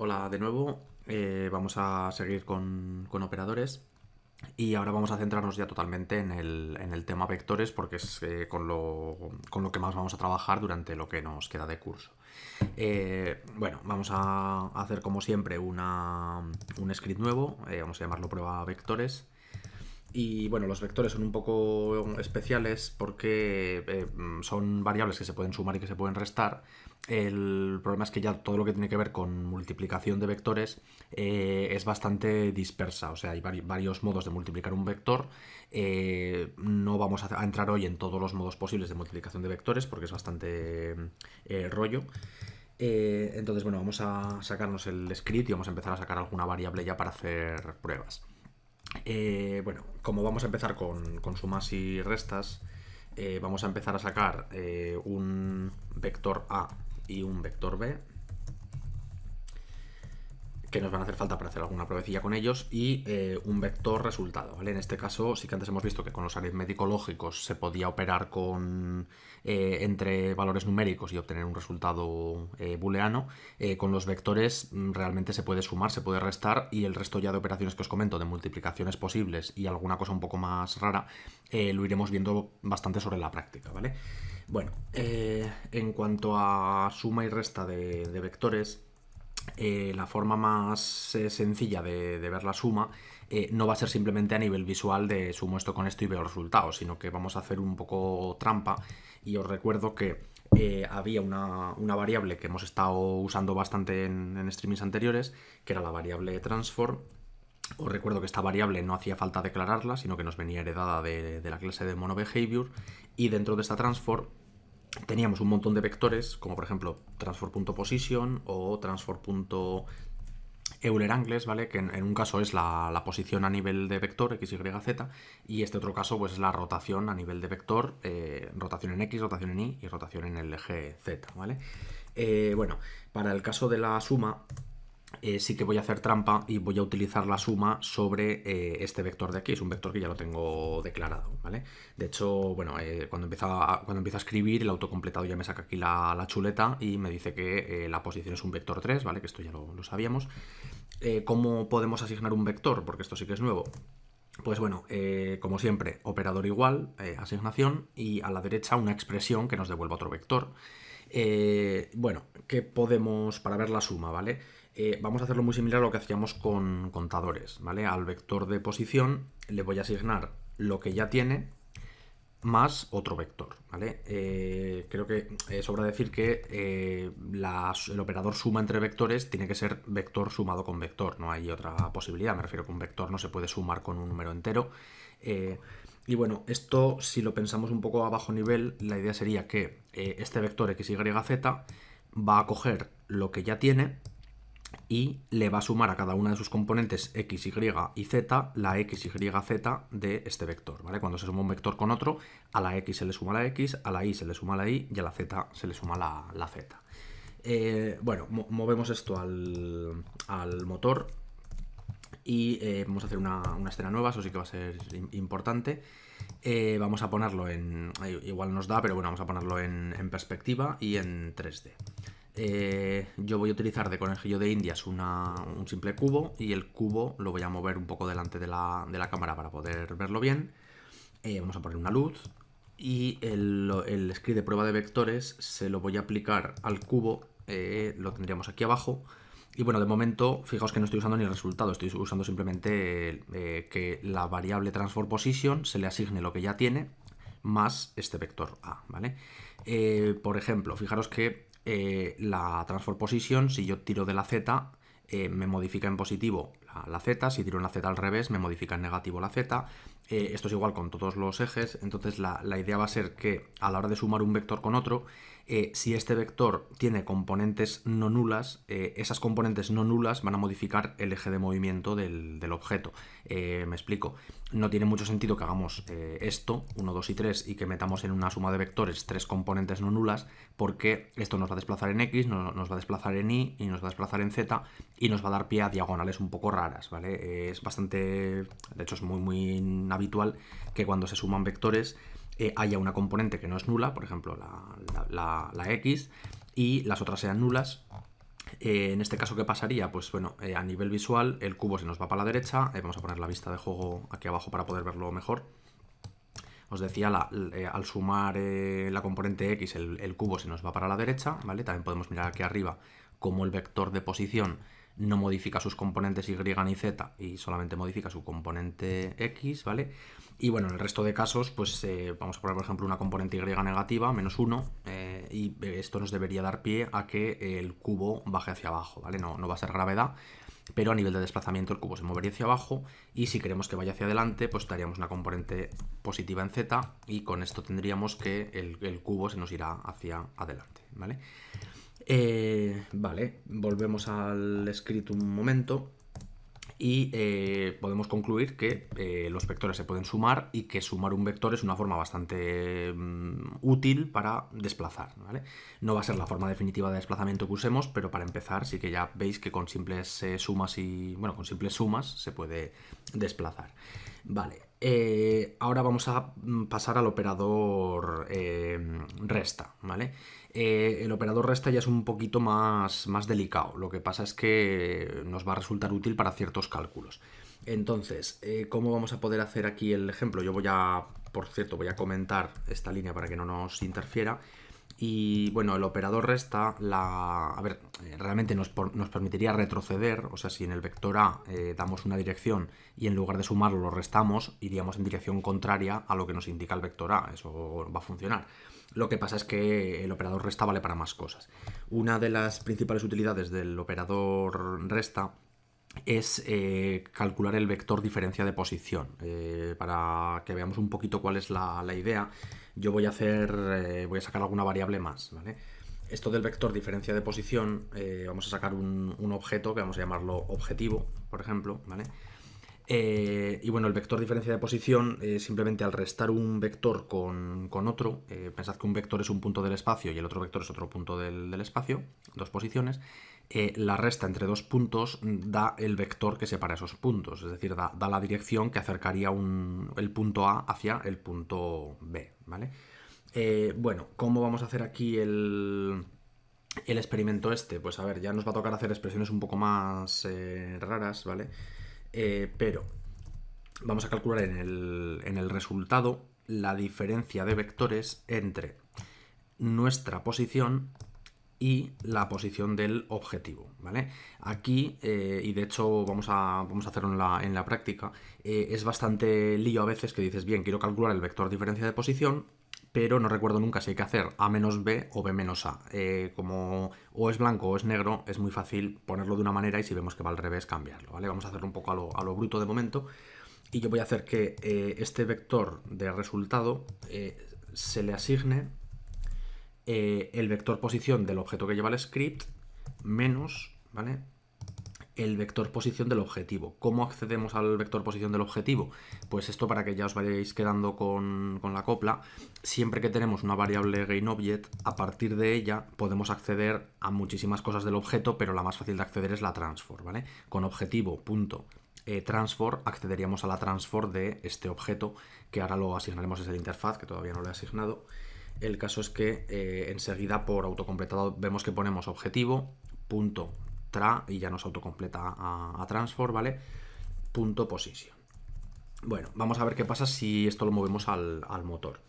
Hola de nuevo, vamos a seguir con operadores y ahora vamos a centrarnos ya totalmente en el tema vectores porque es con lo que más vamos a trabajar durante lo que nos queda de curso. Bueno, vamos a hacer como siempre un script nuevo, vamos a llamarlo prueba vectores. Y bueno, los vectores son un poco especiales porque son variables que se pueden sumar y que se pueden restar. El problema es que ya todo lo que tiene que ver con multiplicación de vectores es bastante dispersa. O sea, hay varios modos de multiplicar un vector. No vamos a entrar hoy en todos los modos posibles de multiplicación de vectores porque es bastante rollo. Entonces, bueno, vamos a sacarnos el script y vamos a empezar a sacar alguna variable ya para hacer pruebas. Bueno, como vamos a empezar con sumas y restas, vamos a empezar a sacar un vector A y un vector B, que nos van a hacer falta para hacer alguna pruebecilla con ellos, y un vector resultado, ¿vale? En este caso sí que antes hemos visto que con los aritmético lógicos se podía operar entre valores numéricos y obtener un resultado booleano. Con los vectores realmente se puede sumar, se puede restar, y el resto ya de operaciones que os comento, de multiplicaciones posibles y alguna cosa un poco más rara, lo iremos viendo bastante sobre la práctica, ¿vale? Bueno, en cuanto a suma y resta de vectores, la forma más sencilla de ver la suma no va a ser simplemente a nivel visual de sumo esto con esto y veo resultados, sino que vamos a hacer un poco trampa. Y os recuerdo que había una variable que hemos estado usando bastante en streamings anteriores, que era la variable transform. Os recuerdo que esta variable no hacía falta declararla, sino que nos venía heredada de la clase de monoBehavior, y dentro de esta transform teníamos un montón de vectores, como por ejemplo transform.position o transform.eulerangles, ¿vale? Que en un caso es la posición a nivel de vector, x, y, z, y este otro caso pues es la rotación a nivel de vector, rotación en x, rotación en y y rotación en el eje z, ¿vale? Bueno, para el caso de la suma, sí que voy a hacer trampa y voy a utilizar la suma sobre este vector de aquí. Es un vector que ya lo tengo declarado, ¿vale? De hecho, bueno, cuando empiezo a escribir, el autocompletado ya me saca aquí la chuleta y me dice que la posición es un vector 3, ¿vale? Que esto ya lo sabíamos. ¿Cómo podemos asignar un vector? Porque esto sí que es nuevo. Pues bueno, como siempre, operador igual, asignación, y a la derecha una expresión que nos devuelva otro vector. Bueno, ¿qué podemos para ver la suma, ¿vale? Vamos a hacerlo muy similar a lo que hacíamos con contadores, ¿vale? Al vector de posición le voy a asignar lo que ya tiene más otro vector, ¿vale? Creo que sobra decir que el operador suma entre vectores tiene que ser vector sumado con vector, no hay otra posibilidad. Me refiero que un vector no se puede sumar con un número entero. Y bueno, esto, si lo pensamos un poco a bajo nivel, la idea sería que este vector x, y, z va a coger lo que ya tiene y le va a sumar a cada una de sus componentes x, y y z la x, y, z de este vector, ¿vale? Cuando se suma un vector con otro, a la x se le suma la x, a la y se le suma la y y a la z se le suma la z. Bueno, movemos esto al motor y vamos a hacer una escena nueva, eso sí que va a ser importante. Vamos a ponerlo igual nos da, pero bueno, vamos a ponerlo en perspectiva y en 3D. Yo voy a utilizar de conejillo de indias un simple cubo, y el cubo lo voy a mover un poco delante de la cámara para poder verlo bien. Vamos a poner una luz y el script de prueba de vectores se lo voy a aplicar al cubo, lo tendríamos aquí abajo. Y bueno, de momento, fijaos que no estoy usando ni el resultado, estoy usando simplemente que la variable transform position se le asigne lo que ya tiene más este vector A, ¿vale? Por ejemplo, fijaros que la transform position, si yo tiro de la z, me modifica en positivo la z, si tiro en la z al revés, me modifica en negativo la z. Esto es igual con todos los ejes, entonces la idea va a ser que a la hora de sumar un vector con otro, si este vector tiene componentes no nulas, esas componentes no nulas van a modificar el eje de movimiento del objeto. Me explico. No tiene mucho sentido que hagamos esto, 1, 2 y 3, y que metamos en una suma de vectores 3 componentes no nulas, porque esto nos va a desplazar en x, nos va a desplazar en y nos va a desplazar en z, y nos va a dar pie a diagonales un poco raras, ¿vale? Es bastante, de hecho es muy habitual que cuando se suman vectores haya una componente que no es nula, por ejemplo la x, y las otras sean nulas. En este caso, ¿qué pasaría? Pues bueno, a nivel visual el cubo se nos va para la derecha, vamos a poner la vista de juego aquí abajo para poder verlo mejor. Os decía, al sumar la componente X, el cubo se nos va para la derecha, ¿vale? También podemos mirar aquí arriba cómo el vector de posición no modifica sus componentes Y ni Z y solamente modifica su componente X, ¿vale? Y bueno, en el resto de casos, pues vamos a poner, por ejemplo, una componente Y negativa, -1, y esto nos debería dar pie a que el cubo baje hacia abajo, ¿vale? No va a ser gravedad, pero a nivel de desplazamiento el cubo se movería hacia abajo y si queremos que vaya hacia adelante, pues daríamos una componente positiva en Z y con esto tendríamos que el cubo se nos irá hacia adelante, ¿vale? Vale, volvemos al script un momento y podemos concluir que los vectores se pueden sumar y que sumar un vector es una forma bastante útil para desplazar, ¿vale? No va a ser la forma definitiva de desplazamiento que usemos, pero para empezar sí que ya veis que con simples sumas con simples sumas se puede desplazar. Vale, ahora vamos a pasar al operador resta, ¿vale? El operador resta ya es un poquito más delicado. Lo que pasa es que nos va a resultar útil para ciertos cálculos. Entonces, ¿cómo vamos a poder hacer aquí el ejemplo? Yo por cierto, voy a comentar esta línea para que no nos interfiera. Y bueno, el operador resta, realmente nos permitiría retroceder, o sea, si en el vector A damos una dirección y en lugar de sumarlo lo restamos, iríamos en dirección contraria a lo que nos indica el vector A, eso va a funcionar. Lo que pasa es que el operador resta vale para más cosas. Una de las principales utilidades del operador resta es calcular el vector diferencia de posición. Para que veamos un poquito cuál es la idea, yo voy a sacar alguna variable más, ¿vale? Esto del vector diferencia de posición, vamos a sacar un objeto que vamos a llamarlo objetivo, por ejemplo, ¿vale? Y bueno, el vector diferencia de posición, simplemente al restar un vector con otro, pensad que un vector es un punto del espacio y el otro vector es otro punto del espacio, dos posiciones, la resta entre dos puntos da el vector que separa esos puntos, es decir, da la dirección que acercaría el punto A hacia el punto B, ¿vale? Bueno, ¿cómo vamos a hacer aquí el experimento este? Pues a ver, ya nos va a tocar hacer expresiones un poco más raras, ¿vale? Pero vamos a calcular en el resultado la diferencia de vectores entre nuestra posición y la posición del objetivo, ¿vale? Aquí, y de hecho vamos a hacerlo en la práctica, es bastante lío a veces que dices, bien, quiero calcular el vector diferencia de posición, pero no recuerdo nunca si hay que hacer A menos B o B menos A. Como o es blanco o es negro, es muy fácil ponerlo de una manera y si vemos que va al revés, cambiarlo, ¿vale? Vamos a hacerlo un poco a lo bruto de momento. Y yo voy a hacer que este vector de resultado se le asigne el vector posición del objeto que lleva el script menos, ¿vale?, el vector posición del objetivo. ¿Cómo accedemos al vector posición del objetivo? Pues esto, para que ya os vayáis quedando con la copla, siempre que tenemos una variable GainObject, a partir de ella podemos acceder a muchísimas cosas del objeto, pero la más fácil de acceder es la transform, ¿vale? Con objetivo.transform accederíamos a la transform de este objeto, que ahora lo asignaremos desde la interfaz, que todavía no lo he asignado. El caso es que enseguida por autocompletado vemos que ponemos objetivo.tra y ya nos autocompleta a transform, ¿vale? .position. Bueno, vamos a ver qué pasa si esto lo movemos al motor.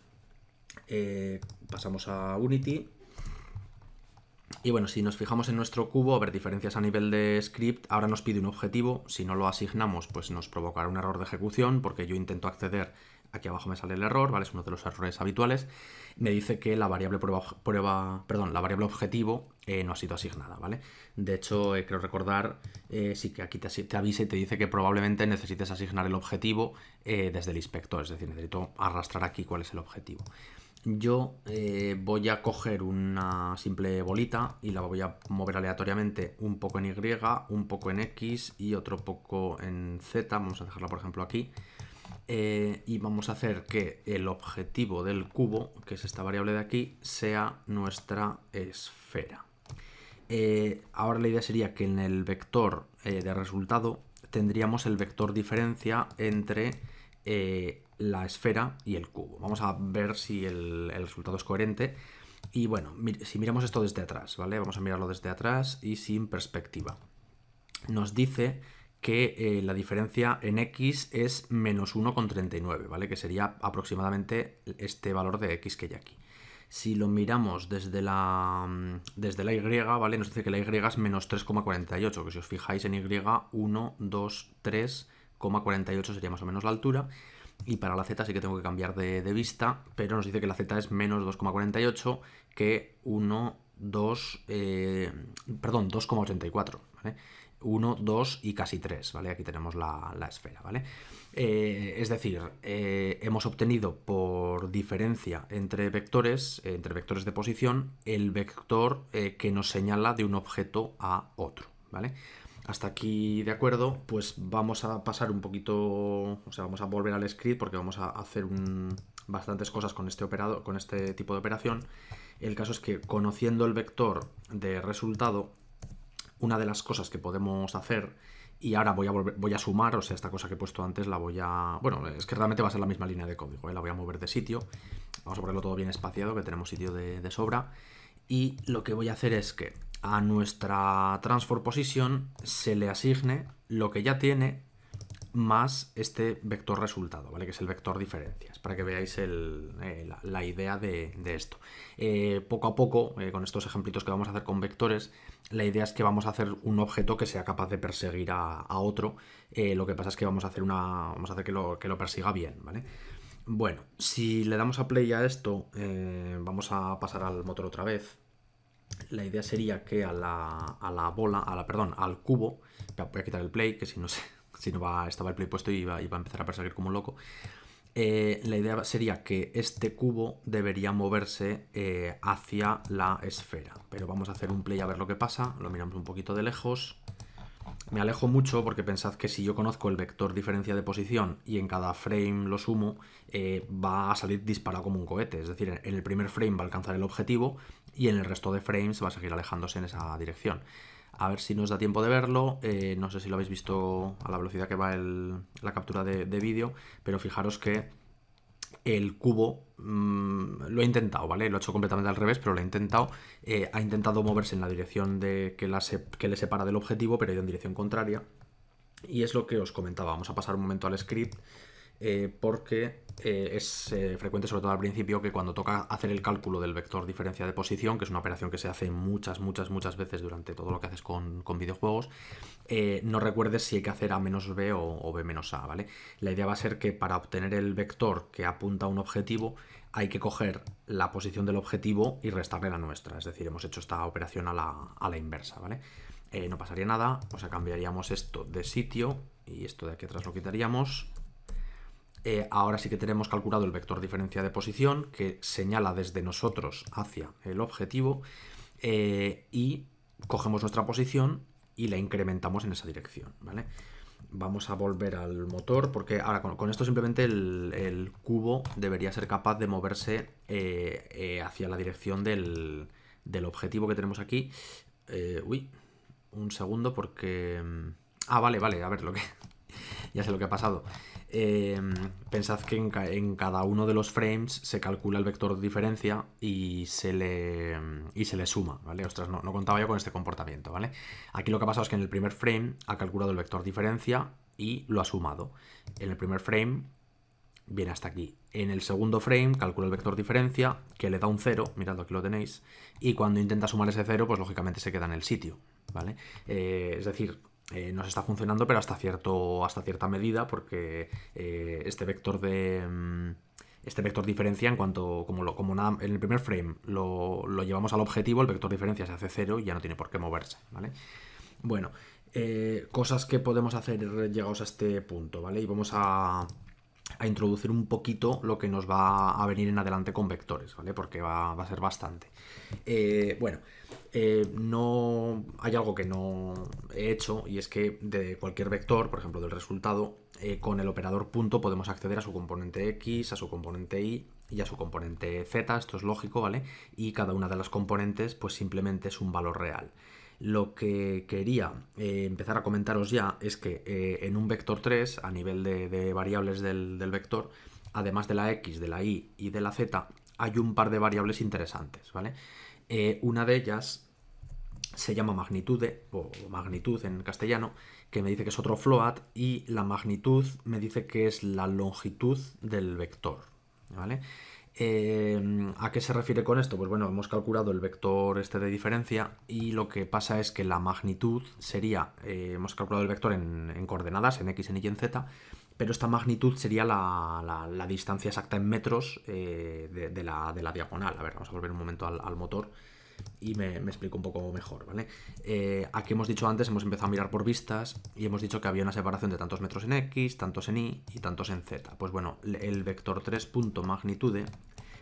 Pasamos a Unity. Y bueno, si nos fijamos en nuestro cubo, a ver, diferencias a nivel de script, ahora nos pide un objetivo. Si no lo asignamos, pues nos provocará un error de ejecución, porque yo intento acceder. Aquí abajo me sale el error, ¿vale? Es uno de los errores habituales. Me dice que la variable la variable objetivo no ha sido asignada, ¿vale? De hecho, creo recordar, sí que aquí te avisa y te dice que probablemente necesites asignar el objetivo desde el inspector, es decir, necesito arrastrar aquí cuál es el objetivo. Yo voy a coger una simple bolita y la voy a mover aleatoriamente un poco en Y, un poco en X y otro poco en Z. Vamos a dejarla, por ejemplo, aquí. Y vamos a hacer que el objetivo del cubo, que es esta variable de aquí, sea nuestra esfera. Ahora la idea sería que en el vector de resultado tendríamos el vector diferencia entre la esfera y el cubo. Vamos a ver si el resultado es coherente. Y bueno, si miramos esto desde atrás, ¿vale? Vamos a mirarlo desde atrás y sin perspectiva. Nos dice que la diferencia en x es menos 1,39, ¿vale? Que sería aproximadamente este valor de x que hay aquí. Si lo miramos desde la y, ¿vale? Nos dice que la y es menos 3,48, que si os fijáis en y, 1, 2, 3,48 sería más o menos la altura. Y para la z sí que tengo que cambiar de vista, pero nos dice que la z es menos 2,48, que 1, 2, perdón, 2,84, ¿vale? 1, 2 y casi 3, ¿vale? Aquí tenemos la esfera, ¿vale? Es decir, hemos obtenido por diferencia entre vectores de posición, el vector que nos señala de un objeto a otro, ¿vale? Hasta aquí de acuerdo, pues vamos a pasar un poquito, o sea, vamos a volver al script porque vamos a hacer bastantes cosas con este tipo de operación. El caso es que conociendo el vector de resultado, una de las cosas que podemos hacer, y ahora voy a sumar, o sea, esta cosa que he puesto antes la voy a... Bueno, es que realmente va a ser la misma línea de código, ¿eh? La voy a mover de sitio. Vamos a ponerlo todo bien espaciado, que tenemos sitio de sobra. Y lo que voy a hacer es que a nuestra transform position se le asigne lo que ya tiene más este vector resultado, ¿vale? Que es el vector diferencias, para que veáis la idea de esto. Poco a poco, con estos ejemplitos que vamos a hacer con vectores, la idea es que vamos a hacer un objeto que sea capaz de perseguir a otro. Lo que pasa es que vamos a hacer que lo persiga bien, ¿vale? Bueno, si le damos a play a esto, vamos a pasar al motor otra vez. La idea sería que al cubo, voy a quitar el play, que si no estaba el play puesto y iba a empezar a perseguir como un loco. La idea sería que este cubo debería moverse hacia la esfera, pero vamos a hacer un play a ver lo que pasa. Lo miramos un poquito de lejos. Me alejo mucho porque pensad que si yo conozco el vector diferencia de posición y en cada frame lo sumo, va a salir disparado como un cohete. Es decir, en el primer frame va a alcanzar el objetivo y en el resto de frames va a seguir alejándose en esa dirección. A ver si nos da tiempo de verlo. No sé si lo habéis visto a la velocidad que va la captura de vídeo, pero fijaros que el cubo lo he intentado, ¿vale? Lo he hecho completamente al revés, pero lo he intentado. Ha intentado moverse en la dirección que le separa del objetivo, pero ha ido en dirección contraria. Y es lo que os comentaba. Vamos a pasar un momento al script, porque es frecuente, sobre todo al principio, que cuando toca hacer el cálculo del vector diferencia de posición, que es una operación que se hace muchas veces durante todo lo que haces con videojuegos, no recuerdes si hay que hacer A menos B o B menos A, ¿vale? La idea va a ser que para obtener el vector que apunta a un objetivo hay que coger la posición del objetivo y restarle la nuestra. Es decir, hemos hecho esta operación a la inversa, ¿vale? No pasaría nada, o sea, cambiaríamos esto de sitio y esto de aquí atrás lo quitaríamos. Ahora sí que tenemos calculado el vector diferencia de posición que señala desde nosotros hacia el objetivo, y cogemos nuestra posición y la incrementamos en esa dirección, ¿vale? Vamos a volver al motor porque ahora con esto simplemente el cubo debería ser capaz de moverse hacia la dirección del objetivo que tenemos aquí. Uy, un segundo porque... vale, a ver lo que... Ya sé lo que ha pasado. Pensad que en cada uno de los frames se calcula el vector de diferencia y se le suma, ¿vale? Ostras, no contaba yo con este comportamiento, ¿vale? Aquí lo que ha pasado es que en el primer frame ha calculado el vector diferencia y lo ha sumado. En el primer frame viene hasta aquí. En el segundo frame calcula el vector diferencia, que le da un 0, mirad, aquí lo tenéis, y cuando intenta sumar ese 0, pues lógicamente se queda en el sitio, ¿vale? Es decir, nos está funcionando, pero hasta cierta medida, porque este vector diferencia, en cuanto como nada, en el primer frame lo llevamos al objetivo, el vector diferencia se hace 0 y ya no tiene por qué moverse, ¿vale? Bueno, cosas que podemos hacer llegados a este punto, ¿vale? Y vamos a introducir un poquito lo que nos va a venir en adelante con vectores, ¿vale? Porque va a ser bastante. No hay algo que no he hecho, y es que de cualquier vector, por ejemplo del resultado, con el operador punto podemos acceder a su componente x, a su componente y a su componente z. Esto es lógico, ¿vale? Y cada una de las componentes pues simplemente es un valor real. Lo que quería empezar a comentaros ya es que en un vector 3, a nivel de variables del vector, además de la x, de la y y de la z, hay un par de variables interesantes, ¿vale? Una de ellas se llama magnitude, o magnitud en castellano, que me dice que es otro float, y la magnitud me dice que es la longitud del vector, ¿vale? ¿A qué se refiere con esto? Pues bueno, hemos calculado el vector este de diferencia y lo que pasa es que la magnitud sería, hemos calculado el vector en coordenadas, en x, en y, en z, pero esta magnitud sería la distancia exacta en metros de la diagonal. A ver, vamos a volver un momento al motor y me explico un poco mejor, ¿vale? Aquí hemos dicho antes, hemos empezado a mirar por vistas y hemos dicho que había una separación de tantos metros en x, tantos en y y tantos en z. Pues bueno, el vector 3.magnitude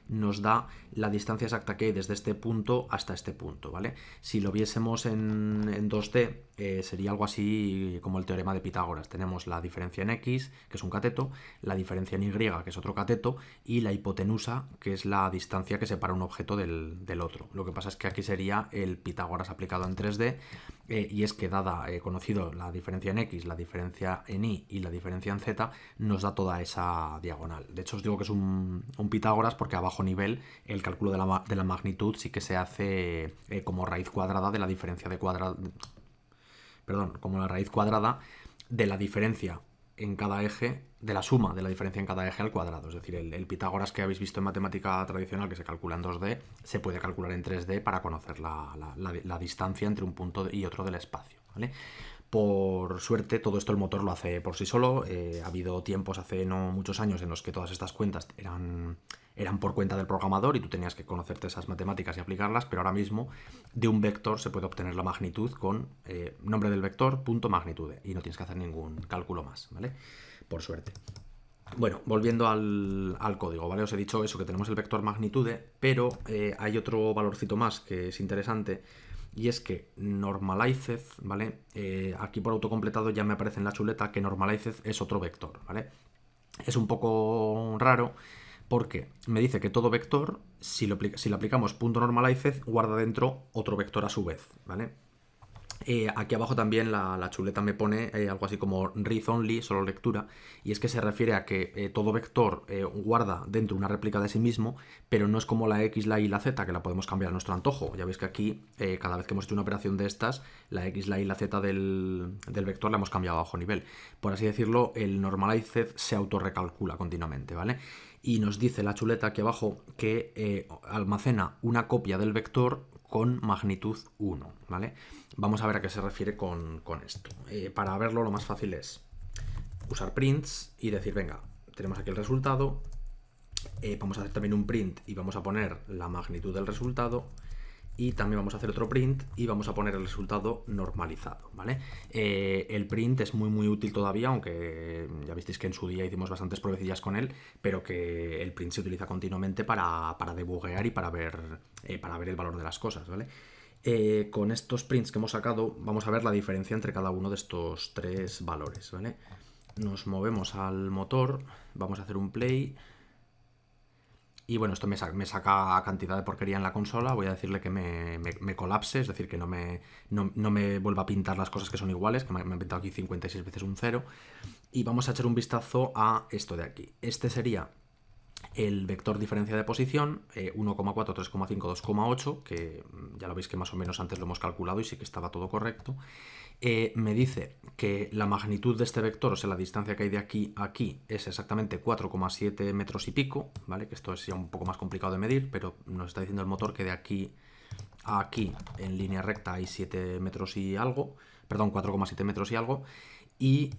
nos da la distancia exacta que hay desde este punto hasta este punto, ¿vale? Si lo viésemos en 2D, sería algo así como el teorema de Pitágoras. Tenemos la diferencia en x, que es un cateto, la diferencia en y, que es otro cateto, y la hipotenusa, que es la distancia que separa un objeto del otro. Lo que pasa es que aquí sería el Pitágoras aplicado en 3D, y es que dada conocido la diferencia en x, la diferencia en y y la diferencia en z, nos da toda esa diagonal. De hecho os digo que es un Pitágoras porque a bajo nivel el cálculo de la magnitud sí que se hace como raíz cuadrada de la diferencia de cuadrado, perdón, como la raíz cuadrada de la diferencia en cada eje, de la suma de la diferencia en cada eje al cuadrado. Es decir, el Pitágoras que habéis visto en matemática tradicional, que se calcula en 2D, se puede calcular en 3D para conocer la distancia entre un punto y otro del espacio, ¿vale? Por suerte, todo esto el motor lo hace por sí solo. Ha habido tiempos hace no muchos años en los que todas estas cuentas eran por cuenta del programador y tú tenías que conocerte esas matemáticas y aplicarlas, pero ahora mismo de un vector se puede obtener la magnitud con nombre del vector, punto magnitude, y no tienes que hacer ningún cálculo más, ¿vale? Por suerte. Bueno, volviendo al código, ¿vale? Os he dicho eso, que tenemos el vector magnitude, pero hay otro valorcito más que es interesante, y es que normalized, ¿vale? Aquí por autocompletado ya me aparece en la chuleta que normalized es otro vector, ¿vale? Es un poco raro porque me dice que todo vector, si le aplicamos punto .normalized, guarda dentro otro vector a su vez, ¿vale? Aquí abajo también la chuleta me pone algo así como read only, solo lectura, y es que se refiere a que todo vector guarda dentro una réplica de sí mismo, pero no es como la x, la y, la z, que la podemos cambiar a nuestro antojo. Ya veis que aquí, cada vez que hemos hecho una operación de estas, la x, la y, la z del vector la hemos cambiado a bajo nivel. Por así decirlo, el normalized se autorrecalcula continuamente, ¿vale? Y nos dice la chuleta aquí abajo que almacena una copia del vector con magnitud 1, ¿vale? Vamos a ver a qué se refiere con esto. Para verlo lo más fácil es usar prints y decir, venga, tenemos aquí el resultado, vamos a hacer también un print y vamos a poner la magnitud del resultado, y también vamos a hacer otro print y vamos a poner el resultado normalizado, ¿vale? El print es muy útil todavía, aunque ya visteis que en su día hicimos bastantes pruebecillas con él, pero que el print se utiliza continuamente para debuguear y para ver el valor de las cosas, ¿vale? Con estos prints que hemos sacado vamos a ver la diferencia entre cada uno de estos tres valores, ¿vale? Nos movemos al motor, vamos a hacer un play. Y bueno, esto me saca cantidad de porquería en la consola. Voy a decirle que me colapse, es decir, que no me vuelva a pintar las cosas que son iguales, que me han pintado aquí 56 veces un 0. Y vamos a echar un vistazo a esto de aquí. Este sería el vector diferencia de posición, 1,4, 3,5, 2,8, que ya lo veis que más o menos antes lo hemos calculado y sí que estaba todo correcto. Me dice que la magnitud de este vector, o sea, la distancia que hay de aquí a aquí, es exactamente 4,7 metros y pico, ¿vale? Que esto es ya un poco más complicado de medir, pero nos está diciendo el motor que de aquí a aquí, en línea recta, hay 7 metros y algo, perdón, 4,7 metros y algo, y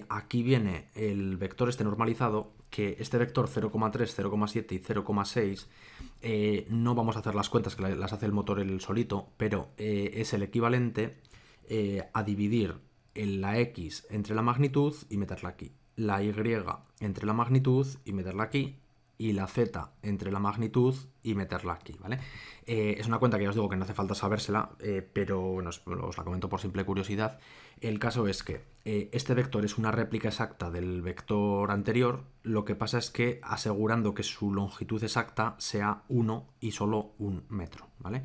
aquí viene el vector este normalizado, que este vector 0,3, 0,7 y 0,6 no vamos a hacer las cuentas, que las hace el motor él solito, pero es el equivalente a dividir la x entre la magnitud y meterla aquí, la y entre la magnitud y meterla aquí, y la z entre la magnitud y meterla aquí, ¿vale? Es una cuenta que ya os digo que no hace falta sabérsela, pero bueno, os la comento por simple curiosidad. El caso es que este vector es una réplica exacta del vector anterior, lo que pasa es que asegurando que su longitud exacta sea 1 y solo 1 metro, ¿vale?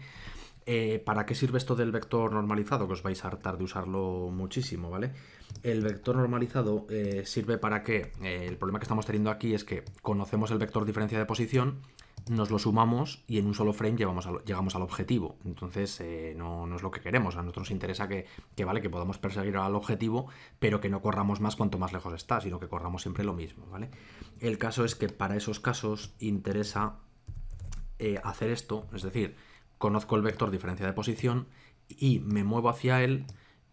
¿Para qué sirve esto del vector normalizado? Que os vais a hartar de usarlo muchísimo, ¿vale? El vector normalizado sirve para que el problema que estamos teniendo aquí es que conocemos el vector diferencia de posición, nos lo sumamos y en un solo frame llegamos al objetivo. Entonces no es lo que queremos. A nosotros nos interesa vale, que podamos perseguir al objetivo, pero que no corramos más cuanto más lejos está, sino que corramos siempre lo mismo, ¿vale? El caso es que para esos casos interesa hacer esto, es decir, conozco el vector diferencia de posición y me muevo hacia él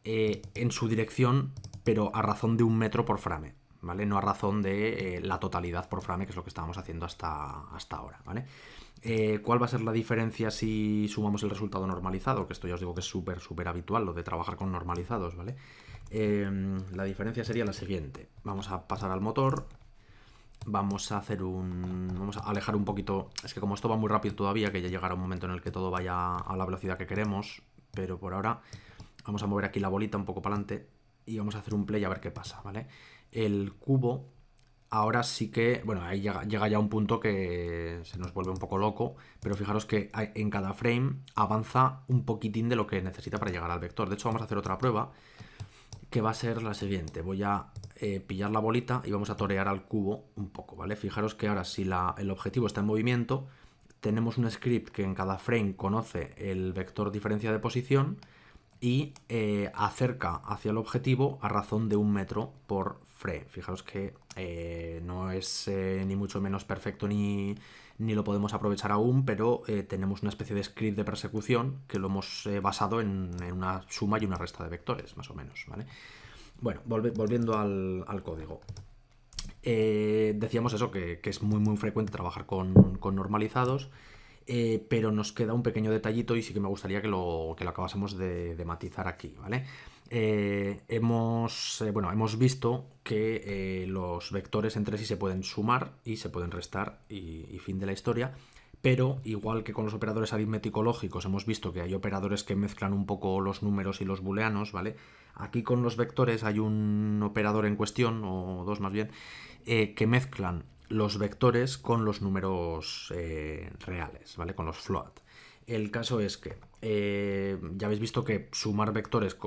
en su dirección, pero a razón de 1 metro por frame, ¿vale? No a razón de la totalidad por frame, que es lo que estábamos haciendo hasta ahora, ¿vale? ¿Cuál va a ser la diferencia si sumamos el resultado normalizado? Que esto ya os digo que es súper habitual, lo de trabajar con normalizados, ¿vale? La diferencia sería la siguiente. Vamos a pasar al motor. Vamos a alejar un poquito. Es que como esto va muy rápido todavía, que ya llegará un momento en el que todo vaya a la velocidad que queremos, pero por ahora vamos a mover aquí la bolita un poco para adelante y vamos a hacer un play a ver qué pasa, ¿vale? El cubo ahora sí que, bueno, ahí llega ya un punto que se nos vuelve un poco loco, pero fijaros que en cada frame avanza un poquitín de lo que necesita para llegar al vector. De hecho, vamos a hacer otra prueba que va a ser la siguiente. Voy a pillar la bolita y vamos a torear al cubo un poco, ¿vale? Fijaros que ahora si el objetivo está en movimiento, tenemos un script que en cada frame conoce el vector diferencia de posición y acerca hacia el objetivo a razón de 1 metro por frame. Fijaros que no es ni mucho menos perfecto ni lo podemos aprovechar aún, pero tenemos una especie de script de persecución que lo hemos basado en una suma y una resta de vectores, más o menos, ¿vale? Bueno, volviendo al código. Decíamos eso, que es muy frecuente trabajar con normalizados, pero nos queda un pequeño detallito y sí que me gustaría que lo acabásemos de matizar aquí, ¿vale? Hemos visto que los vectores entre sí se pueden sumar y se pueden restar y fin de la historia, pero igual que con los operadores aritmético-lógicos hemos visto que hay operadores que mezclan un poco los números y los booleanos, ¿vale? Aquí con los vectores hay un operador en cuestión, o dos más bien, que mezclan los vectores con los números reales, ¿vale? Con los float. El caso es que ya habéis visto que sumar vectores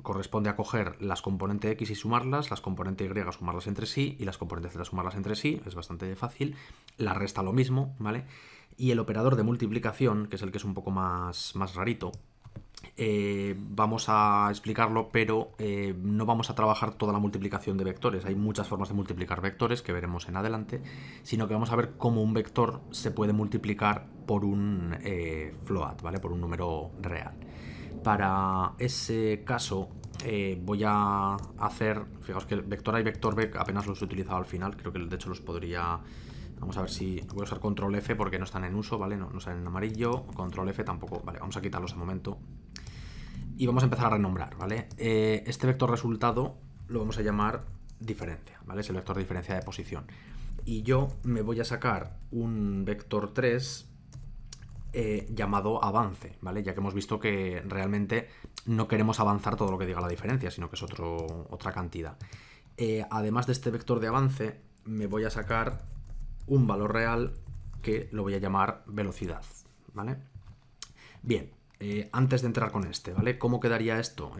corresponde a coger las componentes X y sumarlas, las componentes Y sumarlas entre sí y las componentes Z sumarlas entre sí, es bastante fácil. La resta lo mismo, ¿vale? Y el operador de multiplicación, que es el que es un poco más rarito, vamos a explicarlo, pero no vamos a trabajar toda la multiplicación de vectores. Hay muchas formas de multiplicar vectores que veremos en adelante, sino que vamos a ver cómo un vector se puede multiplicar por un float, ¿vale? Por un número real. Para ese caso voy a hacer, fijaos que el vector A y vector B apenas los he utilizado al final, creo que de hecho los podría... Vamos a ver si voy a usar control F porque no están en uso, ¿vale? No están en amarillo, control F tampoco, vale, vamos a quitarlos de momento. Y vamos a empezar a renombrar, ¿vale? Este vector resultado lo vamos a llamar diferencia, ¿vale? Es el vector de diferencia de posición. Y yo me voy a sacar un vector 3 llamado avance, ¿vale? Ya que hemos visto que realmente no queremos avanzar todo lo que diga la diferencia, sino que es otra cantidad. Además de este vector de avance, me voy a sacar un valor real que lo voy a llamar velocidad, ¿vale? Bien, antes de entrar con este, ¿vale? ¿Cómo quedaría esto?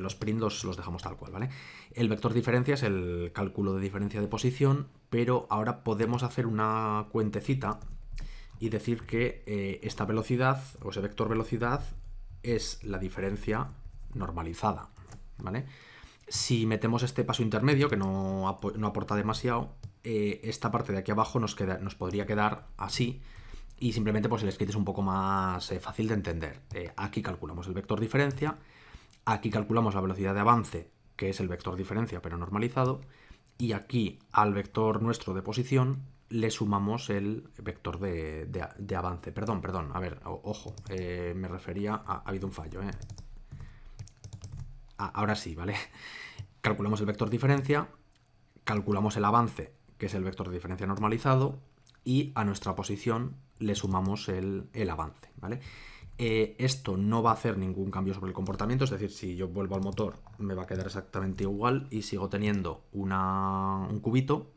Los prints los dejamos tal cual, ¿vale? El vector diferencia es el cálculo de diferencia de posición, pero ahora podemos hacer una cuentecita y decir que esta velocidad, o ese vector velocidad, es la diferencia normalizada, ¿vale? Si metemos este paso intermedio, que no aporta demasiado, esta parte de aquí abajo nos podría quedar así, y simplemente pues el script es un poco más fácil de entender. Aquí calculamos el vector diferencia, aquí calculamos la velocidad de avance, que es el vector diferencia pero normalizado, y aquí al vector nuestro de posición le sumamos el vector de avance. Perdón, a ver, ojo, me refería ha habido un fallo, ahora sí, ¿vale? Calculamos el vector diferencia, calculamos el avance, que es el vector de diferencia normalizado, y a nuestra posición le sumamos el avance, ¿vale? Esto no va a hacer ningún cambio sobre el comportamiento, es decir, si yo vuelvo al motor me va a quedar exactamente igual y sigo teniendo un cubito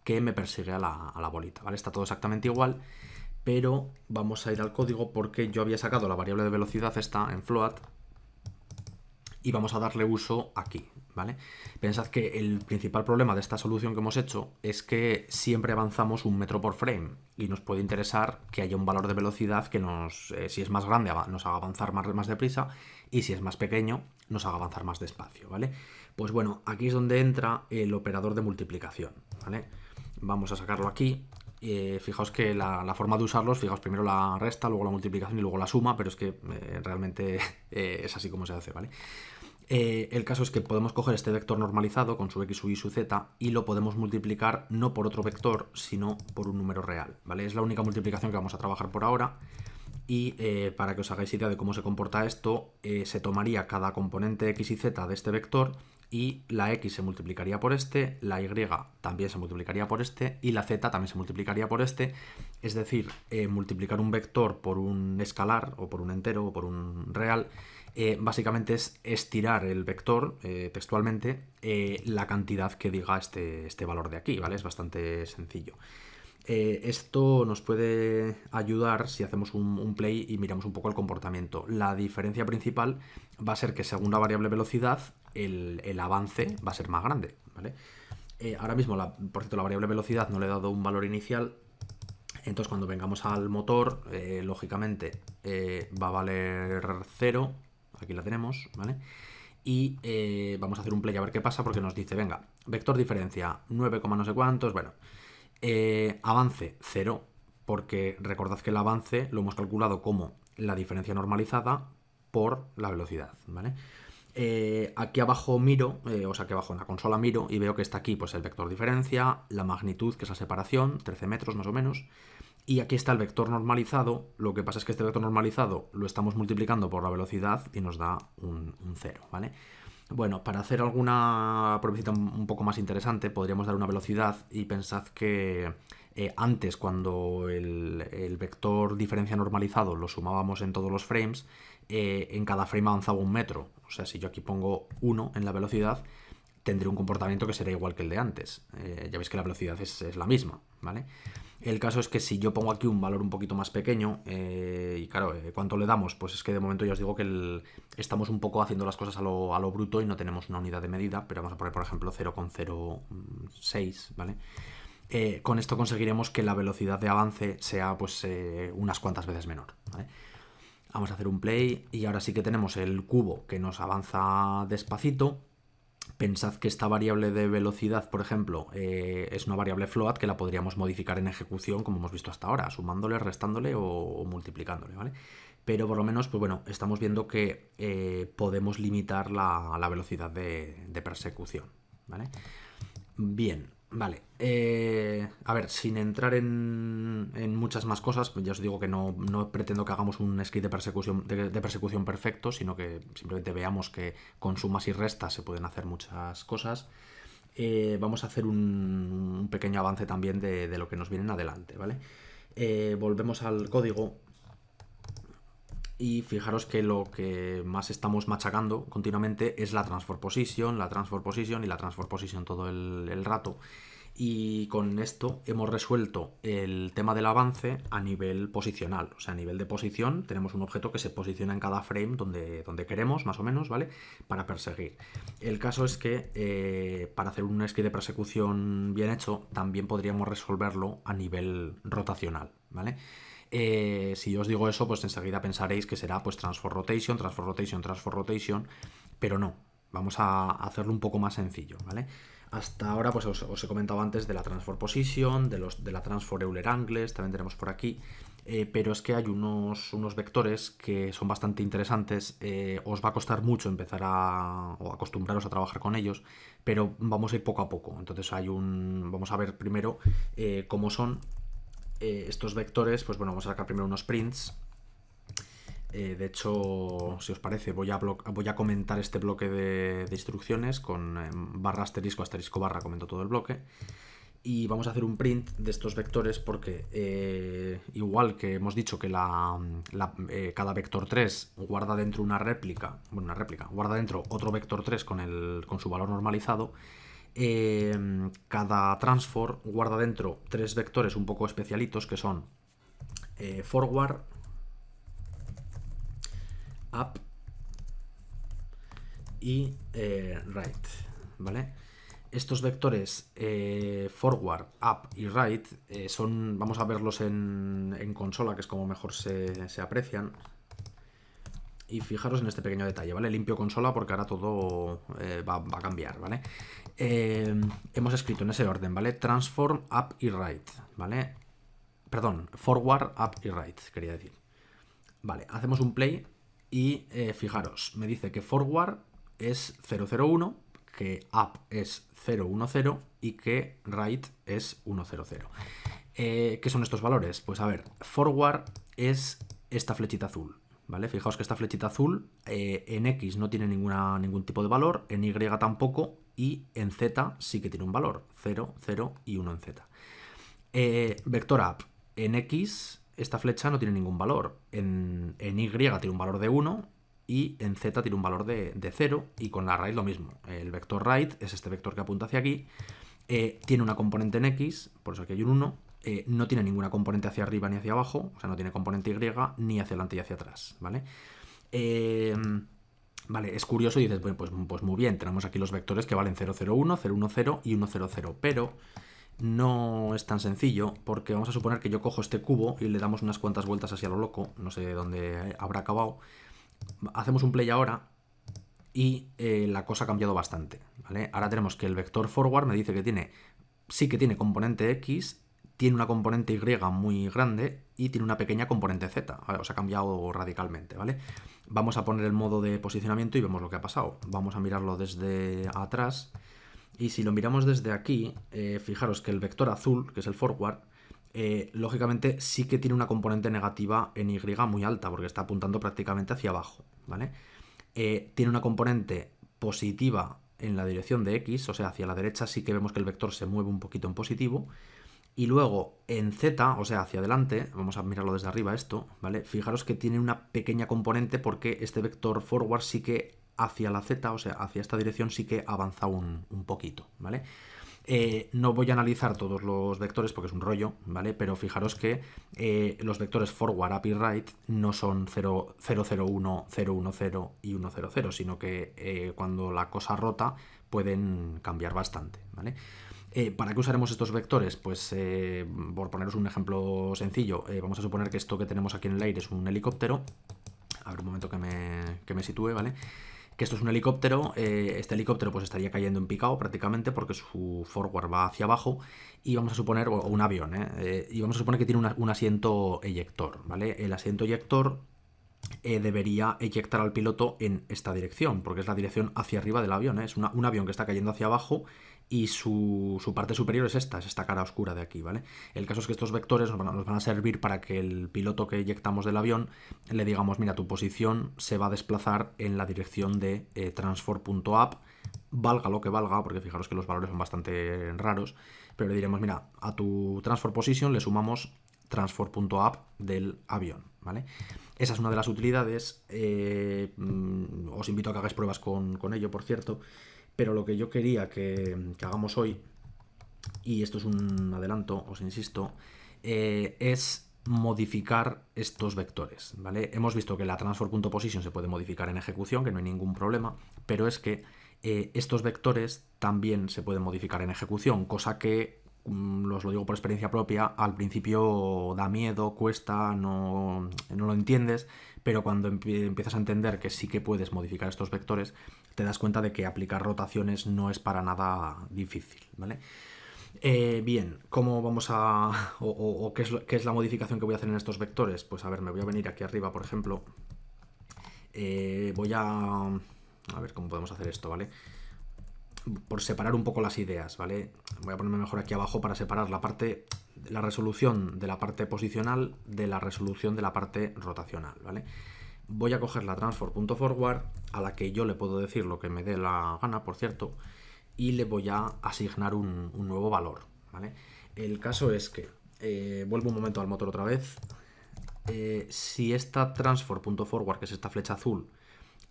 que me persigue a la bolita, ¿vale? Está todo exactamente igual, pero vamos a ir al código porque yo había sacado la variable de velocidad esta en float y vamos a darle uso aquí, ¿vale? Pensad que el principal problema de esta solución que hemos hecho es que siempre avanzamos 1 metro por frame y nos puede interesar que haya un valor de velocidad que si es más grande, nos haga avanzar más deprisa, y si es más pequeño, nos haga avanzar más despacio, ¿vale? Pues bueno, aquí es donde entra el operador de multiplicación, ¿vale? Vamos a sacarlo aquí. Fijaos que la forma de usarlos, fijaos, primero la resta, luego la multiplicación y luego la suma, pero es que realmente es así como se hace, ¿vale? El caso es que podemos coger este vector normalizado con su x, su y, su z, y lo podemos multiplicar no por otro vector, sino por un número real, ¿vale? Es la única multiplicación que vamos a trabajar por ahora. Y para que os hagáis idea de cómo se comporta esto, se tomaría cada componente x y z de este vector, y la x se multiplicaría por este, la y también se multiplicaría por este, y la z también se multiplicaría por este. Es decir, multiplicar un vector por un escalar, o por un entero, o por un real, básicamente es estirar el vector textualmente la cantidad que diga este valor de aquí, ¿vale? Es bastante sencillo. Esto nos puede ayudar si hacemos un play y miramos un poco el comportamiento. La diferencia principal va a ser que según la variable velocidad, el avance va a ser más grande, ¿vale? Ahora mismo, por cierto, la variable velocidad no le he dado un valor inicial. Entonces, cuando vengamos al motor, lógicamente va a valer 0. Aquí la tenemos, ¿vale? Y vamos a hacer un play a ver qué pasa, porque nos dice, venga, vector diferencia 9, no sé cuántos, bueno. Avance 0, porque recordad que el avance lo hemos calculado como la diferencia normalizada por la velocidad, ¿vale? Aquí abajo miro, o sea, aquí abajo en la consola miro y veo que está aquí pues el vector diferencia, la magnitud, que es la separación, 13 metros más o menos, y aquí está el vector normalizado. Lo que pasa es que este vector normalizado lo estamos multiplicando por la velocidad y nos da un 0, ¿vale? Bueno, para hacer alguna pruebecita un poco más interesante, podríamos dar una velocidad y pensad que antes, cuando el vector diferencia normalizado lo sumábamos en todos los frames, en cada frame avanzaba 1 metro. O sea, si yo aquí pongo 1 en la velocidad, tendré un comportamiento que será igual que el de antes. Ya veis que la velocidad es la misma, ¿vale? El caso es que si yo pongo aquí un valor un poquito más pequeño, y claro, ¿cuánto le damos? Pues es que de momento ya os digo que estamos un poco haciendo las cosas a lo bruto y no tenemos una unidad de medida, pero vamos a poner, por ejemplo, 0,06, ¿vale? Con esto conseguiremos que la velocidad de avance sea pues unas cuantas veces menor, ¿vale? Vamos a hacer un play y ahora sí que tenemos el cubo que nos avanza despacito. Pensad que esta variable de velocidad, por ejemplo, es una variable float que la podríamos modificar en ejecución, como hemos visto hasta ahora, sumándole, restándole o multiplicándole, ¿vale? Pero por lo menos, pues bueno, estamos viendo que podemos limitar la velocidad de persecución, ¿vale? Bien, vale. A ver, sin entrar en muchas más cosas, ya os digo que no pretendo que hagamos un script de persecución perfecto, sino que simplemente veamos que con sumas y restas se pueden hacer muchas cosas. Vamos a hacer un pequeño avance también de lo que nos viene en adelante, ¿vale? Volvemos al código. Y fijaros que lo que más estamos machacando continuamente es la transfer position y la transfer position todo el rato. Y con esto hemos resuelto el tema del avance a nivel posicional. O sea, a nivel de posición tenemos un objeto que se posiciona en cada frame donde queremos, más o menos, ¿vale? Para perseguir. El caso es que para hacer un script de persecución bien hecho, también podríamos resolverlo a nivel rotacional, ¿vale? Si yo os digo eso, pues enseguida pensaréis que será pues transfer rotation, pero no, vamos a hacerlo un poco más sencillo, ¿vale? Hasta ahora pues os he comentado antes de la transfer position, de la transfer Euler angles, también tenemos por aquí, pero es que hay unos vectores que son bastante interesantes. Os va a costar mucho empezar o acostumbraros a trabajar con ellos, pero vamos a ir poco a poco. Entonces vamos a ver primero cómo son estos vectores. Pues bueno, vamos a sacar primero unos prints. De hecho, si os parece, voy a comentar este bloque de instrucciones con barra asterisco barra, comento todo el bloque. Y vamos a hacer un print de estos vectores porque igual que hemos dicho que cada vector 3 guarda dentro guarda dentro otro vector 3 con su valor normalizado. Cada transform guarda dentro 3 vectores un poco especialitos que son forward, up y right, ¿vale? Estos vectores forward, up y right vamos a verlos en consola, que es como mejor se aprecian. Y fijaros en este pequeño detalle, ¿vale? Limpio consola porque ahora todo va a cambiar, ¿vale? Hemos escrito en ese orden, ¿vale? Transform, up y right, ¿vale? Perdón, forward, up y right, quería decir. Vale, hacemos un play y fijaros, me dice que forward es 001, que up es 010 y que right es 100. ¿Qué son estos valores? Pues a ver, forward es esta flechita azul, ¿vale? Fijaos que esta flechita azul en X no tiene ningún tipo de valor, en Y tampoco, y en Z sí que tiene un valor, 0, 0 y 1 en Z. Vector up, en X esta flecha no tiene ningún valor, en Y tiene un valor de 1 y en Z tiene un valor de 0, y con la right lo mismo. El vector right es este vector que apunta hacia aquí, tiene una componente en X, por eso aquí hay un 1, no tiene ninguna componente hacia arriba ni hacia abajo, o sea, no tiene componente Y ni hacia adelante y hacia atrás, ¿vale? Vale, es curioso y dices, bueno, pues muy bien, tenemos aquí los vectores que valen 001, 010 y 100, pero no es tan sencillo porque vamos a suponer que yo cojo este cubo y le damos unas cuantas vueltas así a lo loco, no sé dónde habrá acabado. Hacemos un play ahora y la cosa ha cambiado bastante, ¿vale? Ahora tenemos que el vector forward me dice que sí que tiene componente X, tiene una componente Y muy grande y tiene una pequeña componente Z. O sea, ha cambiado radicalmente, ¿vale? Vamos a poner el modo de posicionamiento y vemos lo que ha pasado. Vamos a mirarlo desde atrás. Y si lo miramos desde aquí, fijaros que el vector azul, que es el forward, lógicamente sí que tiene una componente negativa en Y muy alta, porque está apuntando prácticamente hacia abajo, ¿vale? Tiene una componente positiva en la dirección de X, o sea, hacia la derecha sí que vemos que el vector se mueve un poquito en positivo. Y luego en Z, o sea, hacia adelante, vamos a mirarlo desde arriba esto, ¿vale? Fijaros que tiene una pequeña componente porque este vector forward sí que hacia la Z, o sea, hacia esta dirección sí que avanza un poquito, ¿vale? No voy a analizar todos los vectores porque es un rollo, ¿vale? Pero fijaros que los vectores forward, up y right no son 001, 010 y 100, sino que cuando la cosa rota pueden cambiar bastante, ¿vale? ¿Para qué usaremos estos vectores? Pues por poneros un ejemplo sencillo, vamos a suponer que esto que tenemos aquí en el aire es un helicóptero. A ver un momento que me sitúe, ¿vale? Que esto es un helicóptero, este helicóptero pues estaría cayendo en picado prácticamente porque su forward va hacia abajo, y vamos a suponer, o un avión, y vamos a suponer que tiene un asiento eyector, ¿vale? El asiento eyector debería eyectar al piloto en esta dirección, porque es la dirección hacia arriba del avión, ¿eh? Es un avión que está cayendo hacia abajo y su parte superior es esta cara oscura de aquí, ¿vale? El caso es que estos vectores nos van a servir para que el piloto que eyectamos del avión le digamos, mira, tu posición se va a desplazar en la dirección de transform.up, valga lo que valga, porque fijaros que los valores son bastante raros, pero le diremos, mira, a tu transform position le sumamos transform.up del avión, ¿vale? Esa es una de las utilidades. Os invito a que hagáis pruebas con ello, por cierto. Pero lo que yo quería que hagamos hoy, y esto es un adelanto, os insisto, es modificar estos vectores, ¿vale? Hemos visto que la transform.position se puede modificar en ejecución, que no hay ningún problema, pero es que estos vectores también se pueden modificar en ejecución, cosa que, os lo digo por experiencia propia, al principio da miedo, cuesta, no lo entiendes, pero cuando empiezas a entender que sí que puedes modificar estos vectores, te das cuenta de que aplicar rotaciones no es para nada difícil, ¿vale? Bien, ¿cómo vamos a... o qué es la modificación que voy a hacer en estos vectores? Pues a ver, me voy a venir aquí arriba, por ejemplo. Voy a... A ver cómo podemos hacer esto, ¿vale? Por separar un poco las ideas, ¿vale? Voy a ponerme mejor aquí abajo para separar la resolución de la parte posicional de la resolución de la parte rotacional, ¿vale? Voy a coger la transform.forward, a la que yo le puedo decir lo que me dé la gana, por cierto, y le voy a asignar un nuevo valor, ¿vale? El caso es que, vuelvo un momento al motor otra vez, si esta transform.forward, que es esta flecha azul,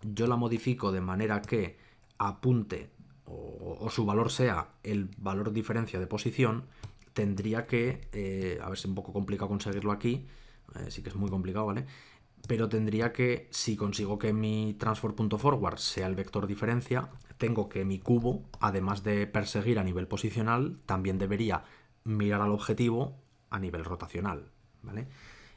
yo la modifico de manera que apunte o su valor sea el valor diferencia de posición, tendría que, a ver si es un poco complicado conseguirlo aquí, sí que es muy complicado, ¿vale? pero tendría que, si consigo que mi transfer.forward sea el vector diferencia, tengo que mi cubo, además de perseguir a nivel posicional, también debería mirar al objetivo a nivel rotacional, ¿vale?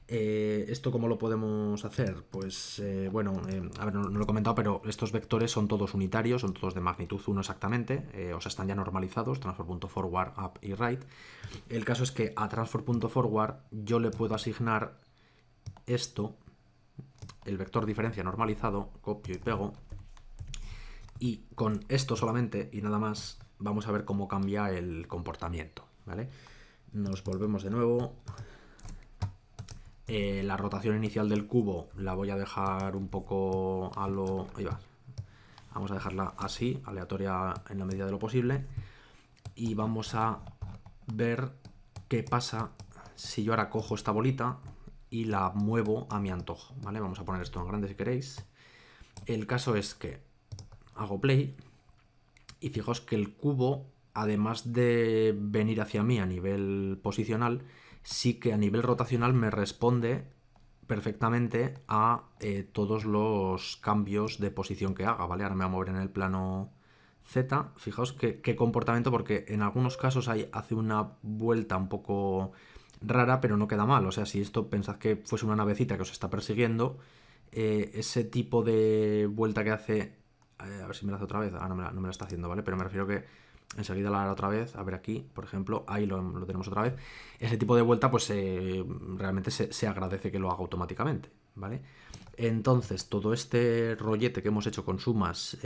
¿Esto cómo lo podemos hacer? Pues bueno, a ver, no lo he comentado, pero estos vectores son todos unitarios, son todos de magnitud 1 exactamente, o sea, están ya normalizados, transfer.forward, up y right. El caso es que a transfer.forward yo le puedo asignar esto, el vector diferencia normalizado, copio y pego, y con esto solamente y nada más vamos a ver cómo cambia el comportamiento, ¿vale? Nos volvemos de nuevo. La rotación inicial del cubo la voy a dejar un poco a lo... Ahí va. Vamos a dejarla así, aleatoria en la medida de lo posible. Y vamos a ver qué pasa si yo ahora cojo esta bolita y la muevo a mi antojo, ¿vale? Vamos a poner esto en grande si queréis. El caso es que hago play y fijaos que el cubo, además de venir hacia mí a nivel posicional, sí que a nivel rotacional me responde perfectamente a todos los cambios de posición que haga, ¿vale? Ahora me voy a mover en el plano Z. Fijaos qué comportamiento, porque en algunos casos hace una vuelta un poco rara, pero no queda mal. O sea, si esto pensad que fuese una navecita que os está persiguiendo, ese tipo de vuelta que hace... a ver si me la hace otra vez. No me la está haciendo, ¿vale? Pero me refiero que enseguida la hará otra vez. A ver aquí, por ejemplo, ahí lo tenemos otra vez. Ese tipo de vuelta, pues realmente se agradece que lo haga automáticamente, ¿vale? Entonces, todo este rollete que hemos hecho con sumas,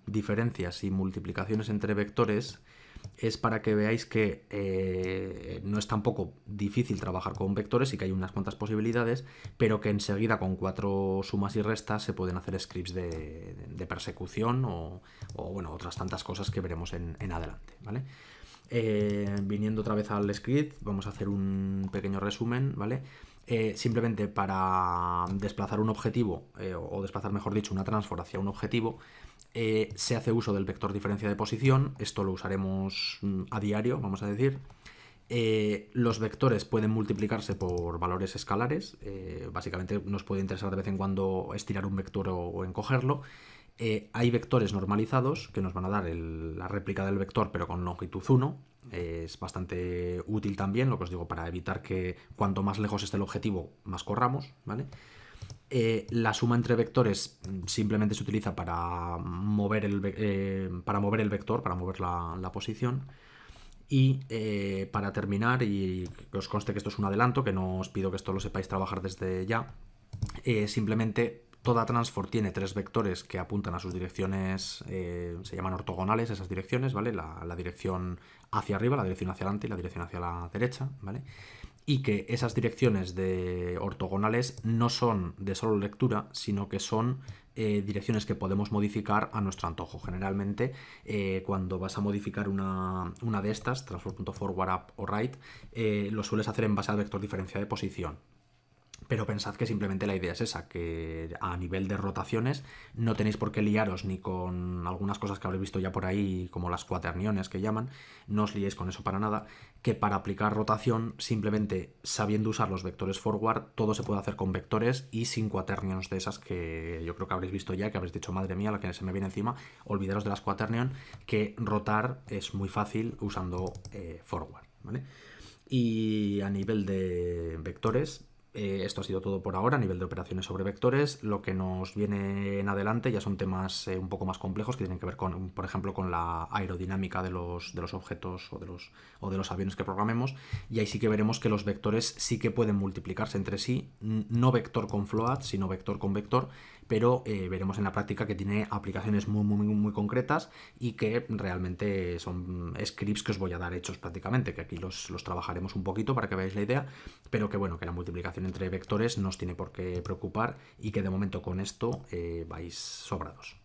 diferencias y multiplicaciones entre vectores es para que veáis que no es tampoco difícil trabajar con vectores y que hay unas cuantas posibilidades, pero que enseguida con 4 sumas y restas se pueden hacer scripts de persecución o bueno, otras tantas cosas que veremos en adelante, ¿vale? Viniendo otra vez al script, vamos a hacer un pequeño resumen, ¿vale? Simplemente para desplazar un objetivo, o desplazar, mejor dicho, una transfor hacia un objetivo, se hace uso del vector diferencia de posición. Esto lo usaremos a diario, vamos a decir. Los vectores pueden multiplicarse por valores escalares. Básicamente nos puede interesar de vez en cuando estirar un vector o encogerlo. Hay vectores normalizados que nos van a dar la réplica del vector pero con longitud 1. Es bastante útil también, lo que os digo, para evitar que cuanto más lejos esté el objetivo, más corramos, ¿vale? La suma entre vectores simplemente se utiliza para mover el vector, para mover la posición. Y para terminar, y que os conste que esto es un adelanto, que no os pido que esto lo sepáis trabajar desde ya, simplemente toda transfor tiene 3 vectores que apuntan a sus direcciones, se llaman ortogonales esas direcciones, ¿vale? La dirección hacia arriba, la dirección hacia adelante y la dirección hacia la derecha, ¿vale? Y que esas direcciones de ortogonales no son de solo lectura, sino que son direcciones que podemos modificar a nuestro antojo. Generalmente, cuando vas a modificar una de estas, transfer.forward, up o right, lo sueles hacer en base al vector diferencia de posición. Pero pensad que simplemente la idea es esa, que a nivel de rotaciones no tenéis por qué liaros ni con algunas cosas que habréis visto ya por ahí, como las cuaterniones que llaman, no os liéis con eso para nada, que para aplicar rotación, simplemente sabiendo usar los vectores forward, todo se puede hacer con vectores y sin quaternions de esas que yo creo que habréis visto ya, que habréis dicho, madre mía, la que se me viene encima, olvidaros de las quaternion, que rotar es muy fácil usando forward, ¿vale? Y a nivel de vectores, esto ha sido todo por ahora a nivel de operaciones sobre vectores. Lo que nos viene en adelante ya son temas un poco más complejos que tienen que ver con, por ejemplo, con la aerodinámica de los objetos o de los aviones que programemos, y ahí sí que veremos que los vectores sí que pueden multiplicarse entre sí, no vector con float, sino vector con vector, pero veremos en la práctica que tiene aplicaciones muy concretas y que realmente son scripts que os voy a dar hechos prácticamente, que aquí los trabajaremos un poquito para que veáis la idea, pero que bueno, que la multiplicación entre vectores no os tiene por qué preocupar y que de momento con esto vais sobrados.